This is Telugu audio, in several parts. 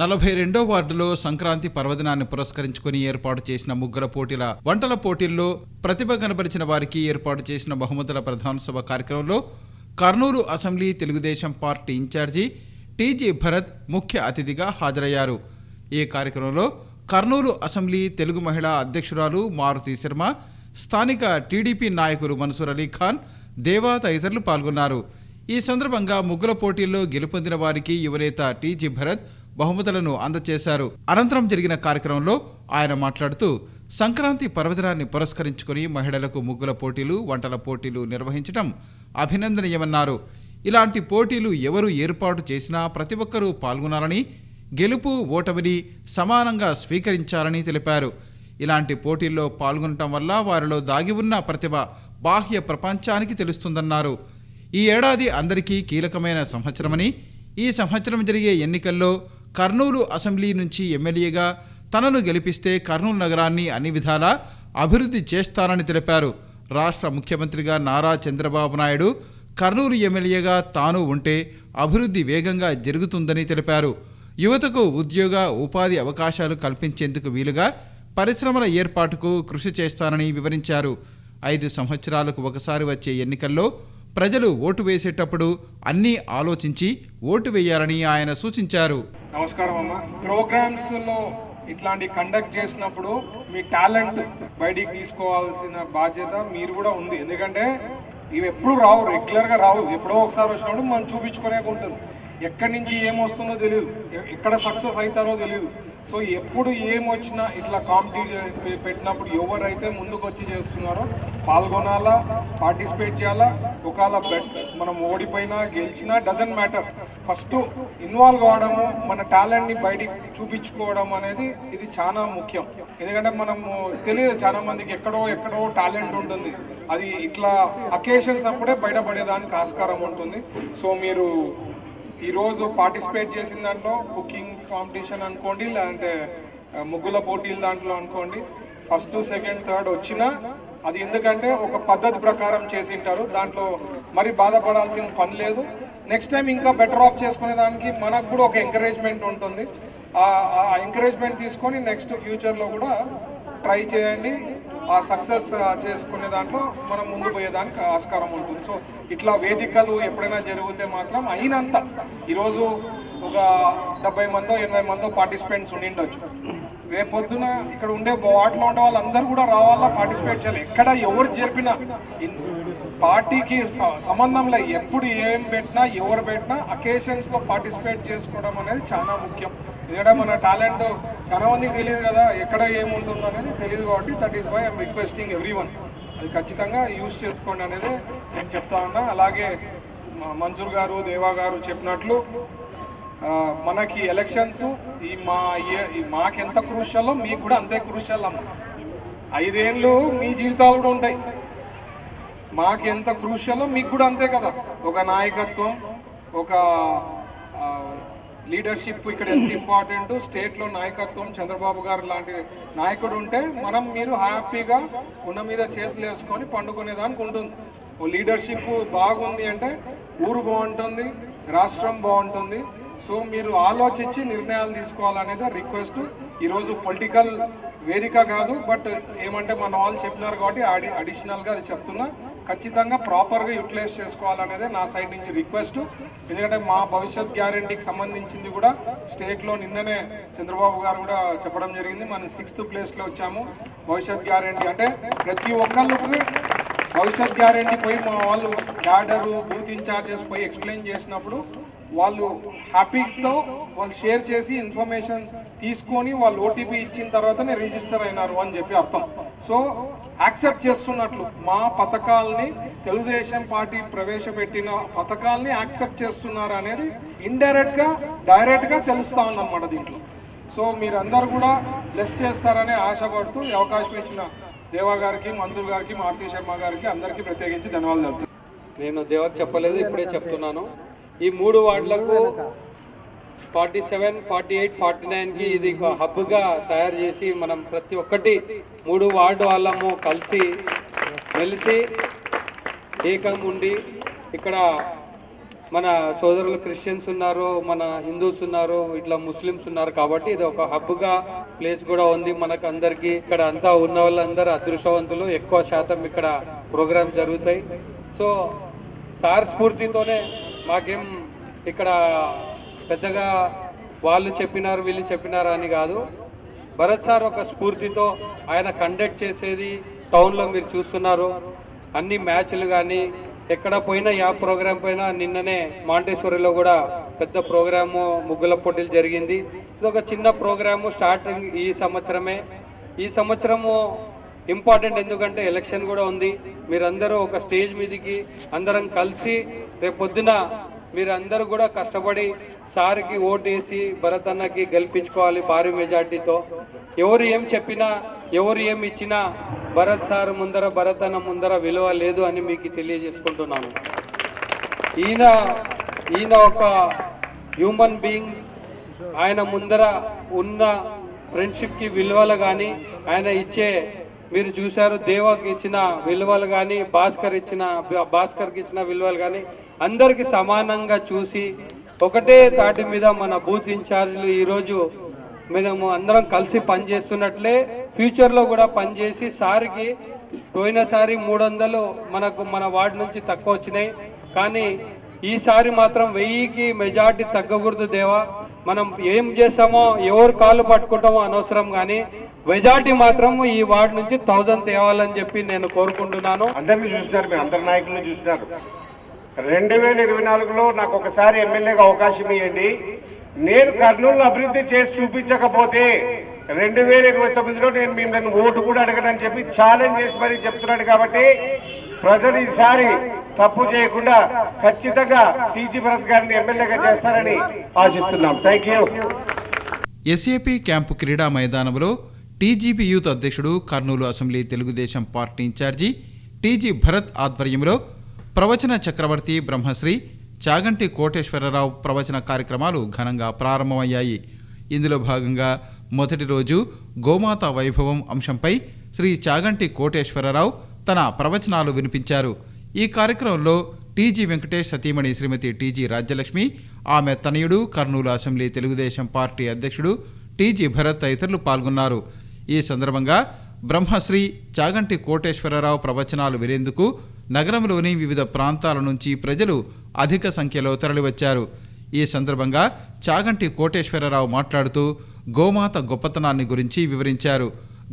42వ వార్డులో సంక్రాంతి పర్వదినాన్ని పురస్కరించుకుని ఏర్పాటు చేసిన ముగ్గుల పోటీల వంటల పోటీల్లో ప్రతిభ కనబరిచిన వారికి ఏర్పాటు చేసిన బహుమతుల ప్రధాన సభ కార్యక్రమంలో Kurnool assembly Telugu Desam party incharge TG Bharath ముఖ్య అతిథిగా హాజరయ్యారు. ఈ కార్యక్రమంలో కర్నూలు అసెంబ్లీ తెలుగు మహిళా అధ్యక్షురాలు మారుతి శర్మ, స్థానిక టీడీపీ నాయకులు మన్సూర్ అలీ ఖాన్, దేవా తదితరులు పాల్గొన్నారు. ఈ సందర్భంగా ముగ్గుల పోటీల్లో గెలుపొందిన వారికి యువనేత టీజీ భరత్ బహుమతులను అందజేశారు. అనంతరం జరిగిన కార్యక్రమంలో ఆయన మాట్లాడుతూ సంక్రాంతి పర్వదినాన్ని పురస్కరించుకుని మహిళలకు ముగ్గుల పోటీలు, వంటల పోటీలు నిర్వహించడం అభినందనీయమన్నారు. ఇలాంటి పోటీలు ఎవరు ఏర్పాటు చేసినా ప్రతి ఒక్కరూ పాల్గొనాలని, గెలుపు ఓటమిని సమానంగా స్వీకరించాలని తెలిపారు. ఇలాంటి పోటీల్లో పాల్గొనటం వల్ల వారిలో దాగి ఉన్న ప్రతిభ బాహ్య ప్రపంచానికి తెలుస్తుందన్నారు. ఈ ఏడాది అందరికీ కీలకమైన సంవత్సరమని, ఈ సంవత్సరం జరిగే ఎన్నికల్లో కర్నూలు అసెంబ్లీ నుంచి ఎమ్మెల్యేగా తనను గెలిపిస్తే కర్నూలు నగరాన్ని అన్ని విధాలా అభివృద్ధి చేస్తానని తెలిపారు. రాష్ట్ర ముఖ్యమంత్రిగా నారా చంద్రబాబు నాయుడు కర్నూలు ఎమ్మెల్యేగా తాను ఉంటే అభివృద్ధి వేగంగా జరుగుతుందని తెలిపారు. యువతకు ఉద్యోగ ఉపాధి అవకాశాలు కల్పించేందుకు వీలుగా పరిశ్రమల ఏర్పాటుకు కృషి చేస్తానని వివరించారు. 5 సంవత్సరాలకు ఒకసారి వచ్చే ఎన్నికల్లో ప్రజలు ఓటు వేసేటప్పుడు అన్నీ ఆలోచించి ఓటు వేయాలని ఆయన సూచించారు. నమస్కారం అమ్మ. ప్రోగ్రామ్స్ లో ఇట్లాంటి కండక్ట్ చేసినప్పుడు మీ టాలెంట్ బయటికి తీసుకోవాల్సిన బాధ్యత మీరు కూడా ఉంది. ఎందుకంటే ఇవి ఎప్పుడు రావు, రెగ్యులర్ గా రావు. ఎప్పుడో ఒకసారి వచ్చినప్పుడు మనం చూపించుకునే ఉంటుంది. ఎక్కడి నుంచి ఏమొస్తుందో తెలియదు, ఎక్కడ సక్సెస్ అవుతారో తెలియదు. సో ఎప్పుడు ఏమొచ్చినా ఇట్లా కాంపిటీషన్ పెట్టినప్పుడు ఎవరైతే ముందుకు వచ్చి చేస్తున్నారో పాల్గొనాలా, పార్టిసిపేట్ చేయాలా. ఒకవేళ మనం ఓడిపోయినా గెలిచినా డజంట్ మ్యాటర్, ఫస్ట్ ఇన్వాల్వ్ కావడము, మన టాలెంట్ని బయటికి చూపించుకోవడం అనేది ఇది చాలా ముఖ్యం. ఎందుకంటే మనము తెలియదు, చాలా మందికి ఎక్కడో టాలెంట్ ఉంటుంది. అది ఇట్లా అకేషన్స్ అప్పుడే బయటపడేదానికి ఆస్కారం ఉంటుంది. సో మీరు ఈరోజు పార్టిసిపేట్ చేసిన దాంట్లో కుకింగ్ కాంపిటీషన్ అనుకోండి, లేదంటే ముగ్గుల పోటీల దాంట్లో అనుకోండి, ఫస్ట్, సెకండ్, థర్డ్ వచ్చినా అది ఎందుకంటే ఒక పద్ధతి ప్రకారం చేసింటారు. దాంట్లో మరి బాధపడాల్సిన పని లేదు. నెక్స్ట్ టైం ఇంకా బెటర్ ఆఫ్ చేసుకునే దానికి మనకు కూడా ఒక ఎంకరేజ్మెంట్ ఉంటుంది. ఆ ఎంకరేజ్మెంట్ తీసుకొని నెక్స్ట్ ఫ్యూచర్లో కూడా ట్రై చేయండి. ఆ సక్సెస్ చేసుకునే దాంట్లో మనం ముందు పోయేదానికి ఆస్కారం ఉంటుంది. సో ఇట్లా వేదికలు ఎప్పుడైనా జరిగితే మాత్రం అయినంత, ఈరోజు ఒక 70 మందో 80 మందో పార్టిసిపెంట్స్ ఉండిండొచ్చు. రేపొద్దున ఇక్కడ ఉండే వార్డులో ఉండే వాళ్ళందరూ కూడా రావాలా, పార్టిసిపేట్ చేయాలి. ఎక్కడ ఎవరు జరిపినా పార్టీకి సంబంధంలో ఎప్పుడు ఏం పెట్టినా ఎవరు పెట్టినా అకేషన్స్లో పార్టిసిపేట్ చేసుకోవడం అనేది చాలా ముఖ్యం. ఎందుకంటే మన టాలెంట్ చాలా మందికి తెలియదు కదా, ఎక్కడ ఏముంటుందో అనేది తెలియదు. కాబట్టి that is why I'm requesting everyone, అది ఖచ్చితంగా యూజ్ చేసుకోండి అనేది నేను చెప్తా ఉన్నా. అలాగే మన్సూర్ గారు, దేవా గారు చెప్పినట్లు మనకి ఎలక్షన్స్ మాకెంత క్రూషల్లో మీకు కూడా అంతే క్రూషల్ అమ్మ. 5 ఏళ్ళు మీ జీవితాలు కూడా ఉంటాయి. మాకు ఎంత క్రూషల్లో మీకు కూడా అంతే కదా. ఒక నాయకత్వం, ఒక లీడర్షిప్ ఇక్కడ ఎంత ఇంపార్టెంట్. స్టేట్లో నాయకత్వం, చంద్రబాబు గారు లాంటి నాయకుడు ఉంటే మీరు హ్యాపీగా ఉన్న మీద చేతులు వేసుకొని పండుకునేదానికి ఉంటుంది. ఓ లీడర్షిప్ బాగుంది అంటే ఊరు బాగుంటుంది, రాష్ట్రం బాగుంటుంది. సో మీరు ఆలోచించి నిర్ణయాలు తీసుకోవాలనేది రిక్వెస్ట్. ఈరోజు పొలిటికల్ వేదిక కాదు, బట్ ఏమంటే మన వాళ్ళు చెప్పినారు కాబట్టి అడిషనల్గా అది చెప్తున్నా. ఖచ్చితంగా ప్రాపర్గా యూటిలైజ్ చేసుకోవాలనేదే నా సైడ్ నుంచి రిక్వెస్ట్. ఎందుకంటే మా భవిష్యత్ గ్యారంటీకి సంబంధించింది కూడా స్టేట్లో నిన్ననే చంద్రబాబు గారు కూడా చెప్పడం జరిగింది. మనం 6th ప్లేస్లో వచ్చాము. భవిష్యత్ గ్యారంటీ అంటే ప్రతి ఒక్కళ్ళకి భవిష్యత్ గ్యారంటీ పోయి మా వాళ్ళు క్యాడరు, బూత్ ఇన్ఛార్జెస్ పోయి ఎక్స్ప్లెయిన్ చేసినప్పుడు వాళ్ళు హ్యాపీతో వాళ్ళు షేర్ చేసి ఇన్ఫర్మేషన్ తీసుకొని వాళ్ళు ఓటీపీ ఇచ్చిన తర్వాతనే రిజిస్టర్ అయినారు అని చెప్పి అర్థం. సో యాక్సెప్ట్ చేస్తున్నట్లు మా పథకాలని, తెలుగుదేశం పార్టీ ప్రవేశపెట్టిన పథకాలని యాక్సెప్ట్ చేస్తున్నారు అనేది ఇండైరెక్ట్గా డైరెక్ట్గా తెలుస్తూ ఉందన్నమాట దీంట్లో. సో మీరందరూ కూడా బ్లెస్ చేస్తారనే ఆశపడుతూ ఈ అవకాశం ఇచ్చిన దేవా గారికి, మన్సూర్ గారికి, మారుతి శర్మ గారికి అందరికీ ప్రత్యేకించి ధన్యవాదాలు. నేను దేవాకి చెప్పలేదు, ఇప్పుడే చెప్తున్నాను. ఈ 3 వార్డులకు 47, 48, 49కి ఇది హబ్గా తయారు చేసి మనం ప్రతి ఒక్కటి 3 వార్డు వాళ్ళము కలిసి మెలిసి ఏకం ఉండి ఇక్కడ మన సోదరులు క్రిస్టియన్స్ ఉన్నారు, మన హిందూస్ ఉన్నారు, ఇట్లా ముస్లిమ్స్ ఉన్నారు. కాబట్టి ఇది ఒక హబ్గా ప్లేస్ కూడా ఉంది మనకు అందరికీ. ఇక్కడ అంతా ఉన్న వాళ్ళందరూ అదృష్టవంతులు, ఎక్కువ శాతం ఇక్కడ ప్రోగ్రామ్స్ జరుగుతాయి. సో సార్ స్ఫూర్తితోనే మాకేం ఇక్కడ పెద్దగా వాళ్ళు చెప్పినారు వీళ్ళు చెప్పినారు అని కాదు. భరత్ సార్ ఒక స్ఫూర్తితో ఆయన కండక్ట్ చేసేది టౌన్లో మీరు చూస్తున్నారు. అన్ని మ్యాచ్లు కానీ ఎక్కడ పోయినా యా ప్రోగ్రాం పోయినా, నిన్ననే మాంటేశ్వరిలో కూడా పెద్ద ప్రోగ్రాము ముగ్గుల పోటీలు జరిగింది. ఇది ఒక చిన్న ప్రోగ్రాము స్టార్టింగ్ ఈ సంవత్సరమే. ఈ సంవత్సరము ఇంపార్టెంట్ ఎందుకంటే ఎలక్షన్ కూడా ఉంది. మీరందరూ ఒక స్టేజ్ మీదకి అందరం కలిసి రేపు పొద్దున మీరందరూ కూడా కష్టపడి సార్కి ఓటేసి భరత్ అన్నకి గెలిపించుకోవాలి భారీ మెజార్టీతో. ఎవరు ఏం చెప్పినా ఎవరు ఏం ఇచ్చినా భరత్ సార్ ముందర, భరత్ అన్న ముందర విలువ లేదు అని మీకు తెలియజేసుకుంటున్నాను. ఈయన ఒక హ్యూమన్ బీయింగ్. ఆయన ముందర ఉన్న ఫ్రెండ్షిప్కి విలువలు కానీ, ఆయన ఇచ్చే మీరు చూశారు దేవాకి ఇచ్చిన విలువలు కానీ, భాస్కర్కి ఇచ్చిన విలువలు కానీ అందరికీ సమానంగా చూసి ఒకటే తాటి మీద మన బూత్ ఇన్ఛార్జీలు ఈరోజు మేము అందరం కలిసి పనిచేస్తున్నట్లే ఫ్యూచర్లో కూడా పనిచేసి సార్కి పోయినసారి 300 మనకు మన వార్డు నుంచి తక్కువ వచ్చినాయి. కానీ ఈసారి మాత్రం 1000కి మెజార్టీ తగ్గకూడదు దేవా. మనం ఏం చేస్తామో ఎవరు కాళ్ళు పట్టుకుంటామో అనవసరం, కానీ మెజార్టీ మాత్రం ఈ వార్డు నుంచి 1000 తేవాలని చెప్పి నేను కోరుకుంటున్నాను. అందరినీ చూసినారు, మీ అందరి నాయకులను చూసినారు. 2024లో నాకు ఒకసారి ఎమ్మెల్యేగా అవకాశం ఇవ్వండి. నేను కర్నూలు అభివృద్ధి చేసి చూపించకపోతే 2029లో నేను మిమ్మల్ని ఓటు కూడా అడగనని చెప్పి ఛాలెంజ్ చేసి మరీ చెప్తున్నాడు. కాబట్టి ప్రజలు ఈసారి తప్పు చేయకుండా ఖచ్చితంగా టీజీ భరత్ గారిని ఎమ్మెల్యేగా చేస్తారని ఆశిస్తున్నాం. Thank you. ఎస్ఏపీ క్యాంపు క్రీడా మైదానంలో టీజీపీ యూత్ అధ్యక్షుడు, Kurnool assembly Telugu Desam party incharge TG Bharath ఆధ్వర్యంలో ప్రవచన చక్రవర్తి బ్రహ్మశ్రీ చాగంటి కోటేశ్వరరావు ప్రవచన కార్యక్రమాలు ఘనంగా ప్రారంభమయ్యాయి. ఇందులో భాగంగా మొదటి రోజు గోమాత వైభవం అంశంపై శ్రీ చాగంటి కోటేశ్వరరావు తన ప్రవచనాలు వినిపించారు. ఈ కార్యక్రమంలో టీజీ వెంకటేష్ సతీమణి శ్రీమతి టీజీ రాజ్యలక్ష్మి, ఆమె తనయుడు కర్నూలు అసెంబ్లీ తెలుగుదేశం పార్టీ అధ్యక్షుడు టీజీ భరత్ తదితరులు పాల్గొన్నారు. ఈ సందర్భంగా బ్రహ్మశ్రీ చాగంటి కోటేశ్వరరావు ప్రవచనాలు వినేందుకు నగరంలోని వివిధ ప్రాంతాల నుంచి ప్రజలు అధిక సంఖ్యలో తరలివచ్చారు. ఈ సందర్భంగా చాగంటి కోటేశ్వరరావు మాట్లాడుతూ గోమాత గొప్పతనాన్ని గురించి వివరించారు.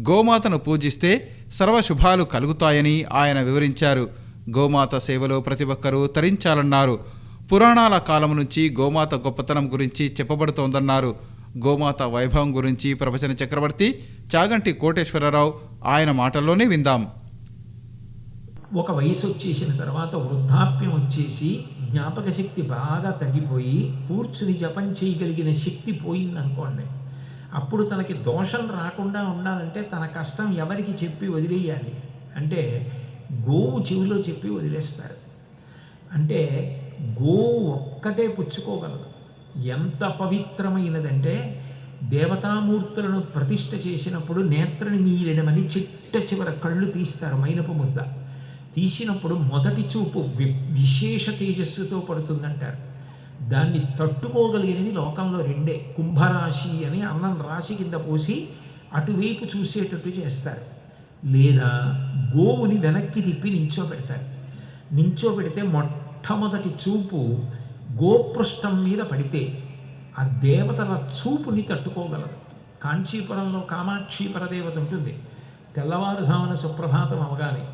గోమాతను పూజిస్తే సర్వశుభాలు కలుగుతాయని ఆయన వివరించారు. గోమాత సేవలో ప్రతి ఒక్కరూ తరించాలన్నారు. పురాణాల కాలం నుంచి గోమాత గొప్పతనం గురించి చెప్పబడుతోందన్నారు. గోమాత వైభవం గురించి ప్రవచన చక్రవర్తి చాగంటి కోటేశ్వరరావు ఆయన మాటల్లోనే విందాం. ఒక వయసు వచ్చేసిన తర్వాత వృద్ధాప్యం వచ్చేసి జ్ఞాపక శక్తి బాగా తగ్గిపోయి కూర్చుని జపం చేయగలిగిన శక్తి పోయిందనుకోండి, అప్పుడు తనకి దోషం రాకుండా ఉండాలంటే తన కష్టం ఎవరికి చెప్పి వదిలేయాలి అంటే గోవు చెవిలో చెప్పి వదిలేస్తారు. అంటే గోవు ఒక్కటే పుచ్చుకోగలదు. ఎంత పవిత్రమైనదంటే దేవతామూర్తులను ప్రతిష్ఠ చేసినప్పుడు నేత్రని మీరడమని చిట్ట చివర కళ్ళు తీస్తారు, మైనపు ముద్ద తీసినప్పుడు మొదటి చూపు విశేష తేజస్సుతో పడుతుందంటారు. దాన్ని తట్టుకోగలిగినవి లోకంలో రెండే, కుంభరాశి అని అన్నం రాశి కింద పోసి అటువైపు చూసేటట్టు చేస్తారు, లేదా గోవుని వెనక్కి తిప్పి నించోబెడతారు. నించోబెడితే మొట్టమొదటి చూపు గోపృష్టం మీద పడితే ఆ దేవతల చూపుని తట్టుకోగలదు. కాంచీపురంలో కామాక్షి పరదేవత ఉంటుంది. తెల్లవారుజామున సుప్రభాతం అవగానే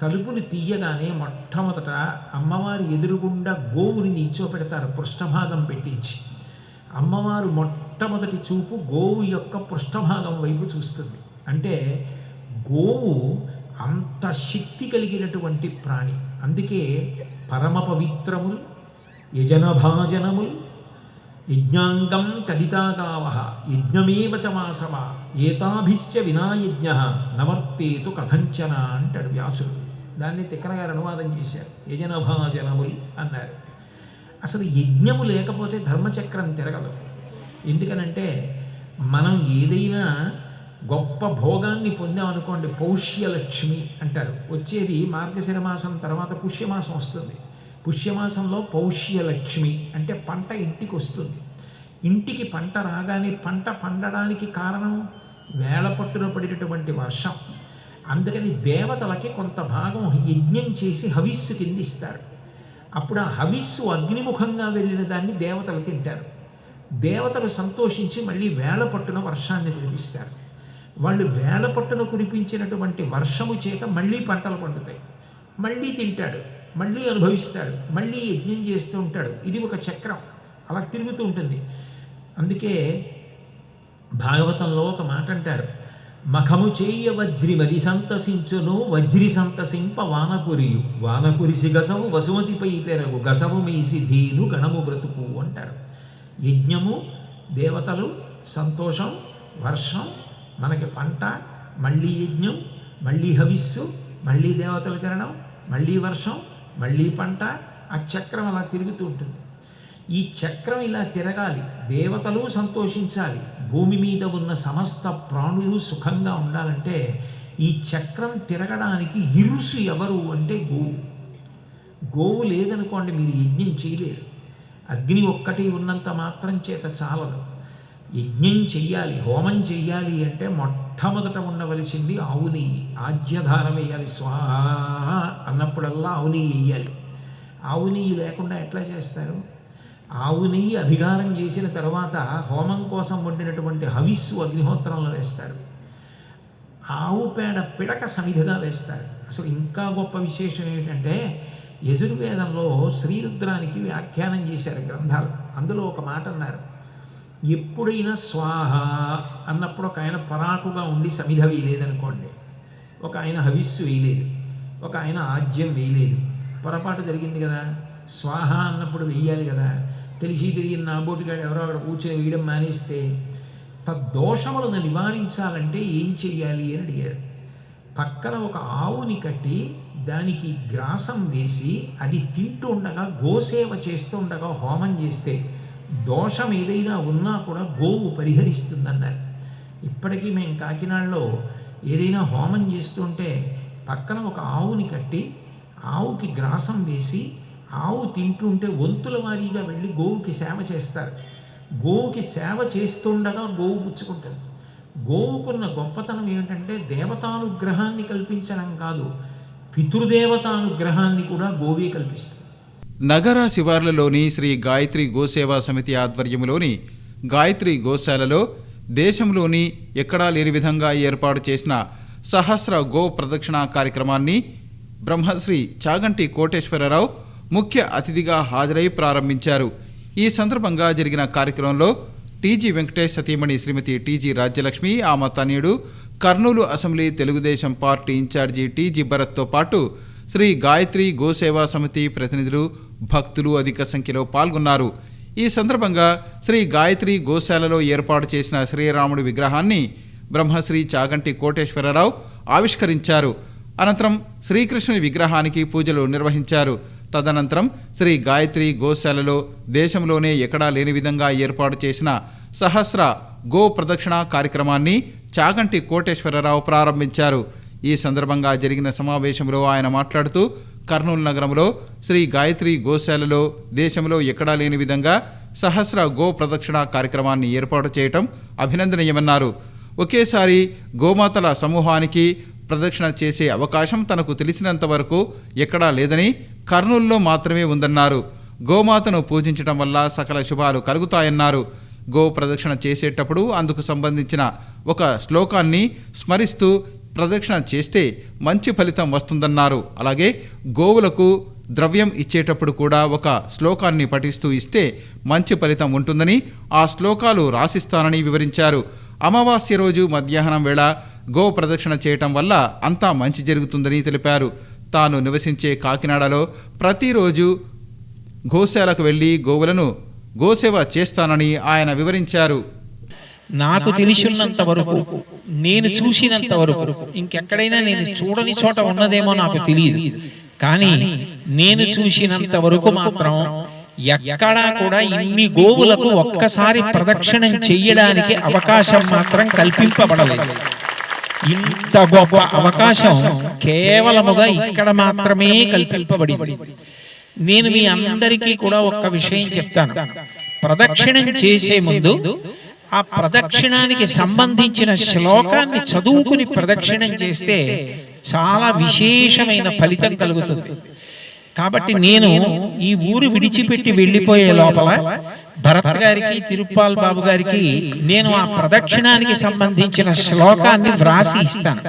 తలుపులు తీయగానే మొట్టమొదట అమ్మవారి ఎదురుగుండా గోవుని నిల్చోపెడతారు పృష్ఠభాగం పెట్టించి. అమ్మవారు మొట్టమొదటి చూపు గోవు యొక్క పృష్ఠభాగం వైపు చూస్తుంది. అంటే గోవు అంత శక్తి కలిగినటువంటి ప్రాణి. అందుకే పరమ పవిత్రములు యజనభాజనములు యజ్ఞాంగం కలితాగావః యజ్ఞమేవ చ వాసవ ఏతాభిశ్చ వినాయజ్ఞ నవర్తేతు కథంచన అంటాడు వ్యాసుడు. దాన్ని తిక్కన గారు అనువాదం చేశారు, యజనభాజనములు అన్నారు. అసలు యజ్ఞము లేకపోతే ధర్మచక్రం తిరగదు. ఎందుకనంటే మనం ఏదైనా గొప్ప భోగాన్ని పొందామనుకోండి, పౌష్యలక్ష్మి అంటారు. వచ్చేది మార్గశిర మాసం తర్వాత పుష్యమాసం వస్తుంది. పుష్యమాసంలో పౌష్యలక్ష్మి అంటే పంట ఇంటికి వస్తుంది. ఇంటికి పంట రాగానే పంట పండడానికి కారణం వేళ పట్టున పడినటువంటి వర్షం. అందుకని దేవతలకి కొంత భాగం యజ్ఞం చేసి హవిస్సు కింద ఇస్తారు. అప్పుడు ఆ హవిస్సు అగ్నిముఖంగా వెళ్ళిన దాన్ని దేవతలు తింటారు. దేవతలు సంతోషించి మళ్ళీ వేళ పట్టున వర్షాన్ని కురిపిస్తారు. వాళ్ళు వేళ పట్టున కురిపించినటువంటి వర్షము చేత మళ్ళీ పంటలు పండుతాయి. మళ్ళీ తింటాడు, మళ్ళీ అనుభవిస్తాడు, మళ్ళీ యజ్ఞం చేస్తూ ఉంటాడు. ఇది ఒక చక్రం అలా తిరుగుతూ ఉంటుంది. అందుకే భాగవతంలో ఒక మాట అంటారు, మఖము చేయ వజ్రిమది సంతసించును వజ్రి సంతసింప వానకురియు వానకురిసి గసము వసుమతిపై పెరగు గసము మీసి ధీను గణము బ్రతుకు అంటారు. యజ్ఞము, దేవతలు, సంతోషం, వర్షం, మనకి పంట, మళ్ళీ యజ్ఞం, మళ్ళీ హవిస్సు, మళ్ళీ దేవతలు తినడం, మళ్ళీ వర్షం, మళ్ళీ పంట. ఆ చక్రం అలా తిరుగుతూ ఉంటుంది. ఈ చక్రం ఇలా తిరగాలి, దేవతలు సంతోషించాలి, భూమి మీద ఉన్న సమస్త ప్రాణులు సుఖంగా ఉండాలంటే ఈ చక్రం తిరగడానికి ఇరుసు ఎవరు అంటే గోవు. గోవు లేదనుకోండి మీరు యజ్ఞం చేయలేరు. అగ్ని ఒక్కటి ఉన్నంత మాత్రం చేత చాలదు. యజ్ఞం చెయ్యాలి, హోమం చెయ్యాలి అంటే మొట్టమొదట ఉండవలసింది ఆవు నెయ్యి. ఆజ్యధార వేయాలి, స్వాహ అన్నప్పుడల్లా ఆవు నెయ్యి వేయాలి. ఆవు నెయ్యి లేకుండా ఎట్లా చేస్తారు? ఆవు నెయ్యి అభిగారం చేసిన తర్వాత హోమం కోసం వండినటువంటి హవిస్సు అగ్నిహోత్రంలో వేస్తారు. ఆవు పేడ పిడక సమిధిగా వేస్తారు. అసలు ఇంకా గొప్ప విశేషం ఏమిటంటే యజుర్వేదంలో శ్రీరుద్రానికి వ్యాఖ్యానం చేశారు గ్రంథాలు. అందులో ఒక మాట అన్నారు, ఎప్పుడైనా స్వాహ అన్నప్పుడు ఒక ఆయన పరాకుగా ఉండి సమిధ వేయలేదనుకోండి, ఒక ఆయన హవిస్సు వేయలేదు, ఒక ఆయన ఆజ్యం వేయలేదు, పొరపాటు జరిగింది కదా. స్వాహ అన్నప్పుడు వెయ్యాలి కదా. తెలిసి తిరిగి నాబోటిగాడు ఎవరో అక్కడ కూర్చొని వేయడం మానేస్తే తద్దోషములను నివారించాలంటే ఏం చెయ్యాలి అని అడిగారు. పక్కన ఒక ఆవుని కట్టి దానికి గ్రాసం వేసి అది తింటూ ఉండగా గోసేవ చేస్తూ ఉండగా హోమం చేస్తే దోషం ఏదైనా ఉన్నా కూడా గోవు పరిహరిస్తుందన్నారు. ఇప్పటికీ మేము కాకినాడలో ఏదైనా హోమం చేస్తుంటే పక్కన ఒక ఆవుని కట్టి ఆవుకి గ్రాసం వేసి ఆవు తింటుంటే వంతుల వారీగా వెళ్ళి గోవుకి సేవ చేస్తారు. గోవుకి సేవ చేస్తుండగా గోవు పుచ్చుకుంటుంది. గోవుకున్న గొప్పతనం ఏమిటంటే దేవతానుగ్రహాన్ని కల్పించడం కాదు, పితృదేవతానుగ్రహాన్ని కూడా గోవే కల్పిస్తుంది. నగర శివార్లలోని శ్రీ గాయత్రి గోసేవా సమితి ఆధ్వర్యంలోని గాయత్రి గోశాలలో దేశంలోని ఎక్కడా లేని విధంగా ఏర్పాటు చేసిన సహస్ర గో ప్రదక్షిణ కార్యక్రమాన్ని బ్రహ్మశ్రీ చాగంటి కోటేశ్వరరావు ముఖ్య అతిథిగా హాజరై ప్రారంభించారు. ఈ సందర్భంగా జరిగిన కార్యక్రమంలో టీజీ వెంకటేష్ సతీమణి శ్రీమతి టీజీ రాజ్యలక్ష్మి, ఆమె తనయుడు Kurnool assembly Telugu Desam party incharge TG భరత్తో పాటు శ్రీ గాయత్రి గోసేవా సమితి ప్రతినిధులు, భక్తులు అధిక సంఖ్యలో పాల్గొన్నారు. ఈ సందర్భంగా శ్రీ గాయత్రి గోశాలలో ఏర్పాటు చేసిన శ్రీరాముడి విగ్రహాన్ని బ్రహ్మశ్రీ చాగంటి కోటేశ్వరరావు ఆవిష్కరించారు. అనంతరం శ్రీకృష్ణుని విగ్రహానికి పూజలు నిర్వహించారు. తదనంతరం శ్రీ గాయత్రి గోశాలలో దేశంలోనే ఎక్కడా లేని విధంగా ఏర్పాటు చేసిన సహస్ర గో ప్రదక్షిణ కార్యక్రమాన్ని చాగంటి కోటేశ్వరరావు ప్రారంభించారు. ఈ సందర్భంగా జరిగిన సమావేశంలో ఆయన మాట్లాడుతూ కర్నూలు నగరంలో శ్రీ గాయత్రి గోశాలలో దేశంలో ఎక్కడా లేని విధంగా సహస్ర గో ప్రదక్షిణ కార్యక్రమాన్ని ఏర్పాటు చేయటం అభినందనీయమన్నారు. ఒకేసారి గోమాతల సమూహానికి ప్రదక్షిణ చేసే అవకాశం తనకు తెలిసినంత వరకు ఎక్కడా లేదని, కర్నూలులో మాత్రమే ఉందన్నారు. గోమాతను పూజించడం వల్ల సకల శుభాలు కలుగుతాయన్నారు. గో ప్రదక్షిణ చేసేటప్పుడు అందుకు సంబంధించిన ఒక శ్లోకాన్ని స్మరిస్తూ ప్రదక్షిణ చేస్తే మంచి ఫలితం వస్తుందన్నారు. అలాగే గోవులకు ద్రవ్యం ఇచ్చేటప్పుడు కూడా ఒక శ్లోకాన్ని పఠిస్తూ ఇస్తే మంచి ఫలితం ఉంటుందని, ఆ శ్లోకాలు రాసిస్తానని వివరించారు. అమావాస్య రోజు మధ్యాహ్నం వేళ గో ప్రదక్షిణ చేయటం వల్ల అంతా మంచి జరుగుతుందని తెలిపారు. తాను నివసించే కాకినాడలో ప్రతిరోజు గోశాలకు వెళ్ళి గోవులను గోసేవ చేస్తానని ఆయన వివరించారు. నాకు తెలిసినంత వరకు, నేను చూసినంత వరకు, ఇంకెక్కడైనా నేను చూడని చోట ఉన్నదేమో నాకు తెలియదు, కానీ నేను చూసినంత వరకు మాత్రం ఎక్కడా కూడా ఇన్ని గోవులకు ఒక్కసారి ప్రదక్షిణం చెయ్యడానికి అవకాశం మాత్రం కల్పింపబడలేదు. ఇంత గొప్ప అవకాశం కేవలముగా ఇక్కడ మాత్రమే కల్పింపబడింది. నేను మీ అందరికీ కూడా ఒక్క విషయం చెప్తాను. ప్రదక్షిణం చేసే ముందు ఆ ప్రదక్షిణానికి సంబంధించిన శ్లోకాన్ని చదువుకుని ప్రదక్షిణం చేస్తే చాలా విశేషమైన ఫలితం కలుగుతుంది. కాబట్టి నేను ఈ ఊరు విడిచిపెట్టి వెళ్ళిపోయే లోపల భరత్ గారికి, తిరుప్పాల్ బాబు గారికి నేను ఆ ప్రదక్షిణానికి సంబంధించిన శ్లోకాన్ని వ్రాసి ఇస్తాను.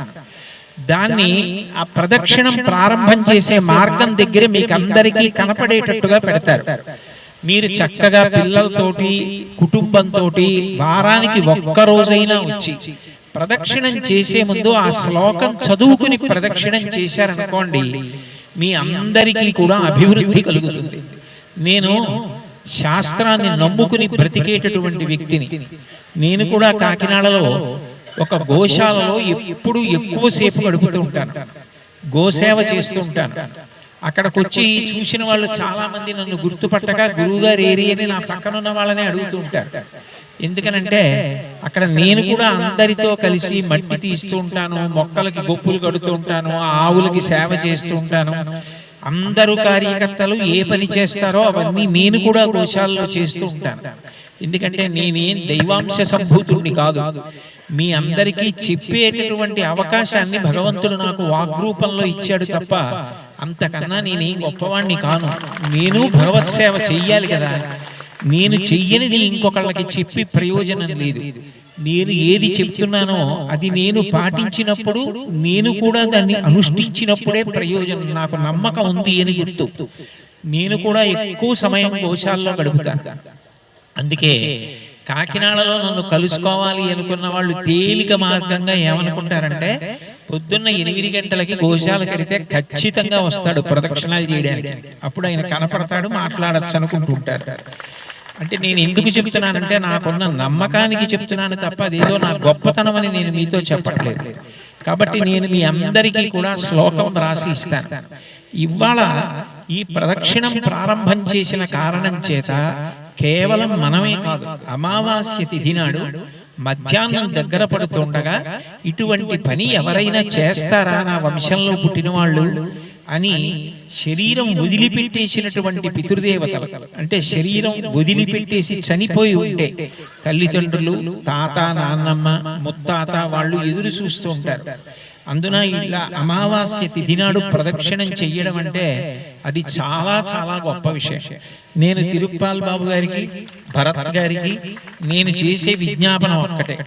దాన్ని ఆ ప్రదక్షిణం ప్రారంభం చేసే మార్గం దగ్గర మీకు అందరికీ కనపడేటట్టుగా పెడతారు. మీరు చక్కగా పిల్లలతోటి, కుటుంబంతో వారానికి ఒక్కరోజైనా వచ్చి ప్రదక్షిణం చేసే ముందు ఆ శ్లోకం చదువుకుని ప్రదక్షిణం చేశారనుకోండి, మీ అందరికీ కూడా అభివృద్ధి కలుగుతుంది. నేను శాస్త్రాన్ని నమ్ముకుని బ్రతికేటటువంటి వ్యక్తిని. నేను కూడా కాకినాడలో ఒక గోశాలలో ఎప్పుడు ఎక్కువసేపు గడుపుతూ ఉంటాను, గోసేవ చేస్తూ ఉంటాను. అక్కడికి వచ్చి చూసిన వాళ్ళు చాలా మంది నన్ను గుర్తుపట్టక గురువుగారు ఏరి అని నా పక్కనున్న వాళ్ళని అడుగుతూ ఉంటారు. ఎందుకనంటే అక్కడ నేను కూడా అందరితో కలిసి మట్టి తీస్తూ ఉంటాను, మొక్కలకి గొప్పులు కడుతూ ఉంటాను, ఆవులకి సేవ చేస్తూ ఉంటాను. అందరూ కార్యకర్తలు ఏ పని చేస్తారో అవన్నీ నేను కూడా గోశాలలో చేస్తూ ఉంటాను. ఎందుకంటే నేనేం దైవాంశ సంభూతుడిని కాదు. మీ అందరికీ చెప్పేటటువంటి అవకాశాన్ని భగవంతుడు నాకు వాగ్రూపంలో ఇచ్చాడు తప్ప అంతకన్నా నేనేం గొప్పవాణ్ణి కాను. నేను భగవత్ సేవ చెయ్యాలి కదా. నేను చెయ్యనిది ఇంకొకళ్ళకి చెప్పి ప్రయోజనం లేదు. నేను ఏది చెప్తున్నానో అది నేను పాటించినప్పుడు, నేను కూడా దాన్ని అనుష్ఠించినప్పుడే ప్రయోజనం. నాకు నమ్మకం ఉంది అని గుర్తు. నేను కూడా ఎక్కువ సమయం గోశాలలో గడుపుతాను. అందుకే కాకినాడలో నన్ను కలుసుకోవాలి అనుకున్న వాళ్ళు తేలిక మార్గంగా ఏమనుకుంటారంటే, పొద్దున్న 8 గంటలకి గోశాల కడితే ఖచ్చితంగా వస్తాడు ప్రదక్షిణాలు చేయడానికి. అప్పుడు ఆయన కనపడతాడు, మాట్లాడచ్చు అనుకుంటుంటారు. అంటే నేను ఎందుకు చెప్తున్నానంటే నాకున్న నమ్మకానికి చెప్తున్నాను తప్ప అదేదో నా గొప్పతనం అని నేను మీతో చెప్పట్లేదు. కాబట్టి నేను మీ అందరికీ కూడా శ్లోకం రాసి ఇస్తాను. ఇవాళ ఈ ప్రదక్షిణం ప్రారంభం చేసిన కారణం చేత కేవలం మనమే కాదు, అమావాస్య తిథి నాడు మధ్యాహ్నం దగ్గర పడుతుండగా ఇటువంటి పని ఎవరైనా చేస్తారా నా వంశంలో పుట్టిన వాళ్ళు అని శరీరం వదిలిపెట్టేసినటువంటి పితృదేవతలు, అంటే శరీరం వదిలిపెట్టేసి చనిపోయి ఉంటే తల్లిదండ్రులు, తాత, నాన్నమ్మ, ముత్తాత వాళ్ళు ఎదురు చూస్తూ ఉంటారు. అందున ఇలా అమావాస్య తిథి నాడు ప్రదక్షిణం చెయ్యడం అంటే అది చాలా చాలా గొప్ప విషయం. నేను తిరుప్పాల్ బాబు గారికి, భరత్ గారికి నేను చేసే విజ్ఞాపన ఒక్కటే.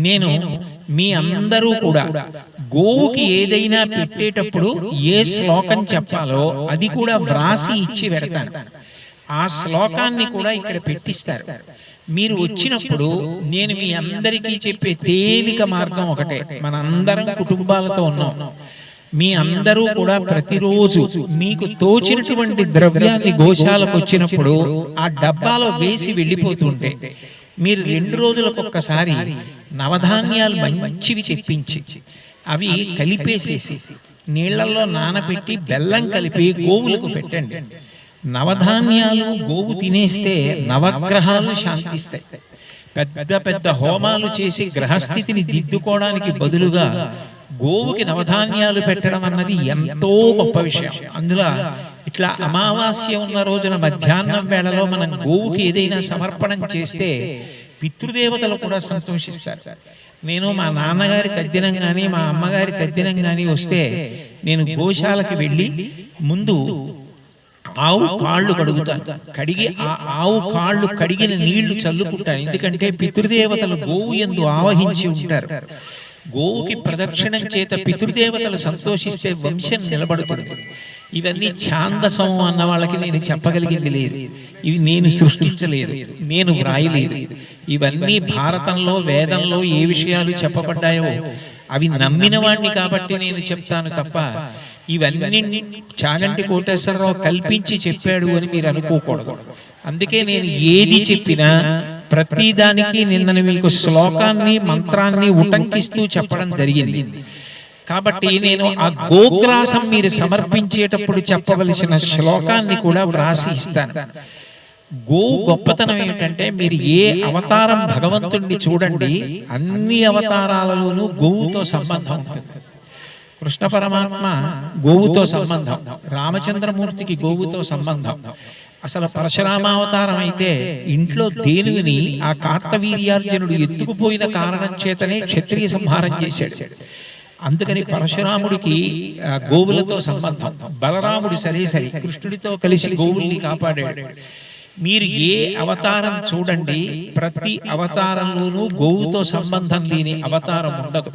నేను మీ అందరూ కూడా గోవుకి ఏదైనా పెట్టేటప్పుడు ఏ శ్లోకం చెప్పాలో అది కూడా వ్రాసి ఇచ్చి పెడతాను. ఆ శ్లోకాన్ని కూడా ఇక్కడ పెట్టిస్తారు. మీరు వచ్చినప్పుడు నేను మీ అందరికీ చెప్పే తేలిక మార్గం ఒకటే. మనందరం కుటుంబాలతో ఉన్నాం. మీ అందరూ కూడా ప్రతిరోజు మీకు తోచినటువంటి ద్రవ్యాన్ని గోశాలకు వచ్చినప్పుడు ఆ డబ్బాలో వేసి వెళ్ళిపోతుంటే మీరు 2 రోజులకు ఒక్కసారి నవధాన్యాలు మంచివి తెప్పించి అవి కలిపేసేసి నీళ్లలో నానబెట్టి బెల్లం కలిపి గోవులకు పెట్టండి. నవధాన్యాలు గోవు తినేస్తే నవగ్రహాలు శాంతిస్తాయి. పెద్ద పెద్ద హోమాలు చేసి గ్రహస్థితిని దిద్దుకోవడానికి బదులుగా గోవుకి నవధాన్యాలు పెట్టడం అన్నది ఎంతో గొప్ప విషయం. అందులో ఇట్లా అమావాస్య ఉన్న రోజున మధ్యాహ్నం వేళలో మనం గోవుకి ఏదైనా సమర్పణం చేస్తే పితృదేవతలు కూడా సంతోషిస్తారు. నేను మా నాన్నగారి తద్దినం కానీ మా అమ్మగారి తద్దినం కానీ వస్తే నేను గోశాలకు వెళ్ళి ముందు ఆవు కాళ్ళు కడుగుతాను. కడిగి ఆ ఆవు కాళ్ళు కడిగిన నీళ్లు చల్లుకుంటాను. ఎందుకంటే పితృదేవతలు గోవు యందు ఆవహించి ఉంటారు. గోవుకి ప్రదక్షిణం చేత పితృదేవతలు సంతోషిస్తే వంశం నిలబడుతుంది. ఇవన్నీ ఛాందసం అన్న వాళ్ళకి నేను చెప్పగలిగింది లేదు. ఇవి నేను సృష్టించలేదు, నేను వ్రాయలేదు. ఇవన్నీ భారతంలో, వేదంలో ఏ విషయాలు చెప్పబడ్డాయో అవి నమ్మిన వాడిని కాబట్టి నేను చెప్తాను తప్ప ఇవన్నీ చాగంటి కోటేశ్వరరావు కల్పించి చెప్పాడు అని మీరు అనుకోకూడదు. అందుకే నేను ఏది చెప్పినా ప్రతిదానికి నిన్న మీకు శ్లోకాన్ని, మంత్రాన్ని ఉటంకిస్తూ చెప్పడం జరిగింది. కాబట్టి నేను ఆ గోగ్రాసం మీరు సమర్పించేటప్పుడు చెప్పవలసిన శ్లోకాన్ని కూడా వ్రాసి ఇస్తాను. గోవు గొప్పతనం ఏమిటంటే మీరు ఏ అవతారం భగవంతుడిని చూడండి, అన్ని అవతారాలలోనూ గోవుతో సంబంధం ఉంటుంది. కృష్ణ పరమాత్మ గోవుతో సంబంధం, రామచంద్రమూర్తికి గోవుతో సంబంధం. అసలు పరశురామావతారం అయితే ఇంట్లో దేనిని ఆ కార్తవీర్యార్జునుడు ఎత్తుకుపోయిన కారణం చేతనే క్షత్రియ సంహారం చేశాడు. అందుకని పరశురాముడికి గోవులతో సంబంధం. బలరాముడు సరే కృష్ణుడితో కలిసి గోవుల్ని కాపాడాడు. మీరు ఏ అవతారం చూడండి, ప్రతి అవతారంలోనూ గోవుతో సంబంధం లేని అవతారం ఉండదు.